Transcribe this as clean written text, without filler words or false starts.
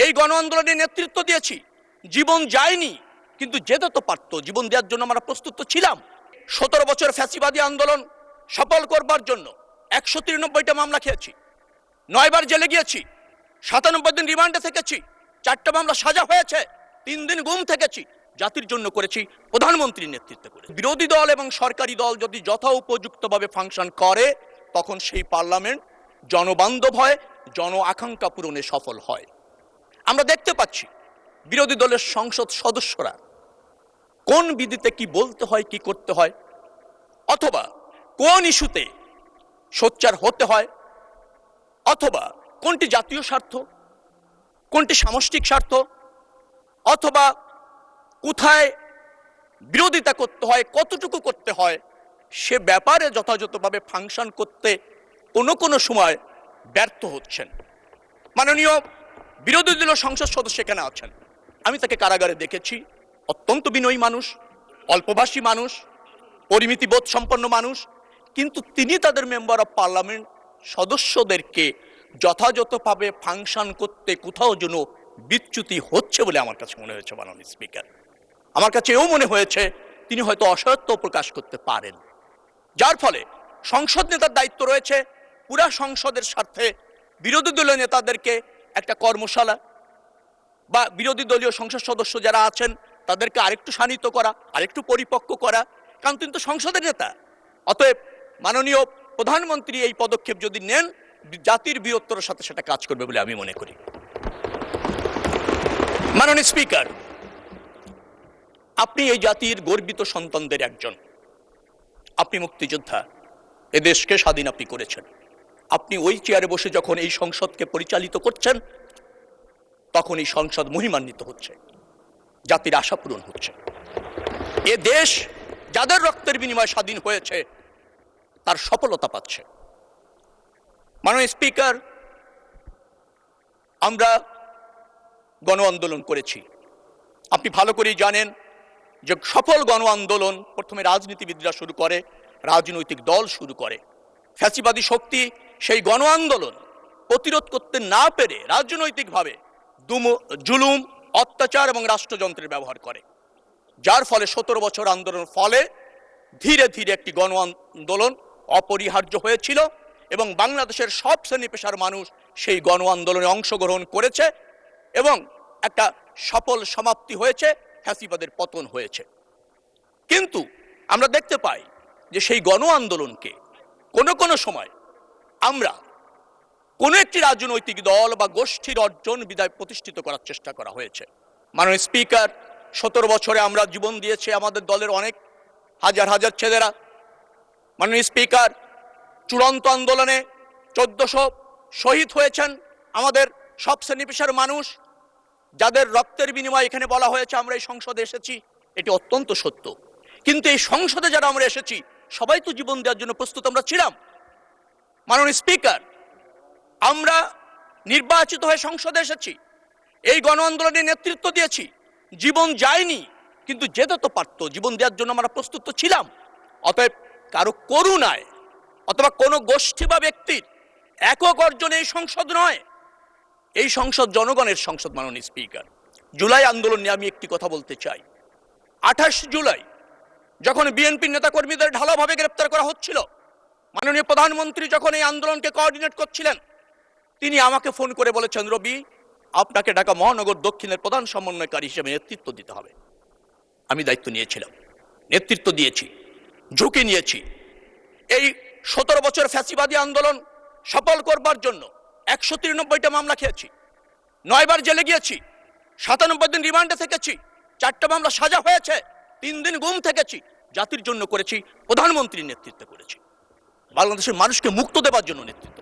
এই গণ আন্দোলনের নেতৃত্ব দিয়েছি, জীবন যায়নি কিন্তু যেতে তো পারতো, জীবন দেওয়ার জন্য আমরা প্রস্তুত ছিলাম। 17 বছর ফ্যাসিবাদী আন্দোলন সফল করবার জন্য 193টা মামলা খেয়েছি, 9 বার জেলে গিয়েছি, 97 দিন রিমান্ডে থেকেছি, 4টা মামলা সাজা হয়েছে, 3 দিন গুম থেকেছি, জাতির জন্য করেছি, প্রধানমন্ত্রীর নেতৃত্বে করেছি। বিরোধী দল এবং সরকারি দল যদি যথোপযুক্তভাবে ফাংশন করে তখন সেই পার্লামেন্ট জনবান্ধব হয়, জন আকাঙ্ক্ষা পূরণে সফল হয়। আমরা দেখতে পাচ্ছি বিরোধী দলের সংসদ সদস্যরা কোন বিধিতে কি বলতে হয়, কি করতে হয়, অথবা কোন ইস্যুতে সোচ্চার হতে হয়, অথবা কোনটি জাতীয় স্বার্থ, কোনটি সামষ্টিক স্বার্থ, অথবা কোথায় বিরোধিতা করতে হয়, কতটুকু করতে হয়, সে ব্যাপারে যথাযথভাবে ফাংশন করতে কোনো কোনো সময় ব্যর্থ হচ্ছেন। মাননীয় বিরোধী দলীয় সংসদ সদস্য এখানে আছেন, আমি তাকে কারাগারে দেখেছি। অত্যন্ত বিনয়ী মানুষ, অল্পভাষী মানুষ, পরিমিতিবোধ সম্পন্ন মানুষ, কিন্তু তিনি তাদের মেম্বার অফ পার্লামেন্ট সদস্যদেরকে যথাযথভাবে ফাংশন করতে কোথাও যেন বিচ্যুতি হচ্ছে বলে আমার কাছে মনে হয়েছে। মাননীয় স্পিকার, আমার কাছে এও মনে হয়েছে তিনি হয়তো অসহায়ত্ব প্রকাশ করতে পারেন, যার ফলে সংসদ নেতার দায়িত্ব রয়েছে পুরা সংসদের স্বার্থে বিরোধী দলীয় নেতাদেরকে একটা কর্মশালা বা বিরোধী দলীয় সংসদ সদস্য যারা আছেন তাদেরকে আরেকটু শানিত করা, আরেকটু পরিপক্ক করা, কারণ তিনি তো সংসদের নেতা। অতএব মাননীয় প্রধানমন্ত্রী এই পদক্ষেপ যদি নেন, জাতির বৃহত্তর সাথে সেটা কাজ করবে বলে আমি মনে করি। মাননীয় স্পিকার, আপনি এই জাতির গর্বিত সন্তানদের একজন, আপনি মুক্তিযোদ্ধা, এ দেশকে স্বাধীন আপনি করেছেন। আপনি ওই চেয়ারে বসে যখন এই সংসদকে পরিচালিত করছেন তখন এই সংসদ মহিমান্বিত হচ্ছে, জাতির আশা পূরণ হচ্ছে। এ দেশ যাদের রক্তের বিনিময়ে স্বাধীন হয়েছে তার সফলতা পাচ্ছে। মাননীয় স্পিকার, আমরা গণ আন্দোলন করেছি, আপনি ভালো করেই জানেন যে সফল গণ আন্দোলন প্রথমে রাজনীতিবিদরা শুরু করে, রাজনৈতিক দল শুরু করে। ফ্যাসিবাদী শক্তি সেই গণ আন্দোলন প্রতিরোধ করতে না পেরে রাজনৈতিকভাবে জুলুম, অত্যাচার এবং রাষ্ট্রযন্ত্রের ব্যবহার করে, যার ফলে 17 বছর আন্দোলনের ফলে ধীরে ধীরে একটি গণ আন্দোলন অপরিহার্য হয়েছিল এবং বাংলাদেশের সব শ্রেণী পেশার মানুষ সেই গণ আন্দোলনে অংশগ্রহণ করেছে এবং একটা সফল সমাপ্তি হয়েছে, ফ্যাসিবাদের পতন হয়েছে। কিন্তু আমরা দেখতে পাই যে সেই গণ আন্দোলনকে কোনো সময় আমরা কোনো একটি রাজনৈতিক দল বা গোষ্ঠীর অর্জন বিদায় প্রতিষ্ঠিত করার চেষ্টা করা হয়েছে। মাননীয় স্পিকার, 17 বছরে আমরা জীবন দিয়েছে আমাদের দলের অনেক হাজার হাজার ছেলেরা। মাননীয় স্পিকার, চূড়ান্ত আন্দোলনে 1400 শহীদ হয়েছেন আমাদের সব শ্রেণী পেশার মানুষ, যাদের রক্তের বিনিময়ে এখানে বলা হয়েছে আমরা এই সংসদে এসেছি, এটি অত্যন্ত সত্য। কিন্তু এই সংসদে যারা আমরা এসেছি সবাই তো জীবন দেওয়ার জন্য প্রস্তুত আমরা ছিলাম। মাননীয় স্পিকার, আমরা নির্বাচিত হয়ে সংসদে এসেছি, এই গণ আন্দোলনের নেতৃত্ব দিয়েছি, জীবন যায়নি কিন্তু যেতে তো পারতো, জীবন দেওয়ার জন্য আমরা প্রস্তুত ছিলাম। অতএব কারো করুণায় অথবা কোনো গোষ্ঠী বা ব্যক্তির একক অর্জনে এই সংসদ নয়, এই সংসদ জনগণের সংসদ। মাননীয় স্পিকার, জুলাই আন্দোলন নিয়ে আমি একটি কথা বলতে চাই। 28 জুলাই যখন বিএনপির নেতাকর্মীদের ঢালাওভাবে গ্রেপ্তার করা হচ্ছিল, মাননীয় প্রধানমন্ত্রী যখন এই আন্দোলনকে কোঅর্ডিনেট করছিলেন, তিনি আমাকে ফোন করে বলেছেন, রবি, আপনাকে ঢাকা মহানগর দক্ষিণের প্রধান সমন্বয়কারী হিসেবে নেতৃত্ব দিতে হবে। আমি দায়িত্ব নিয়েছিলাম, নেতৃত্ব দিয়েছি, ঝুঁকি নিয়েছি। এই 17 বছর ফ্যাসিবাদী আন্দোলন সফল করবার জন্য 193টা মামলা খেয়েছি, 9 বার জেলে গিয়েছি, 97 দিন রিমান্ডে থেকেছি, 4টা মামলা সাজা হয়েছে, 3 দিন গুম থেকেছি, জাতির জন্য করেছি, প্রধানমন্ত্রীর নেতৃত্বে করেছি, বাংলাদেশের মানুষকে মুক্ত দেবার জন্য নেতৃত্ব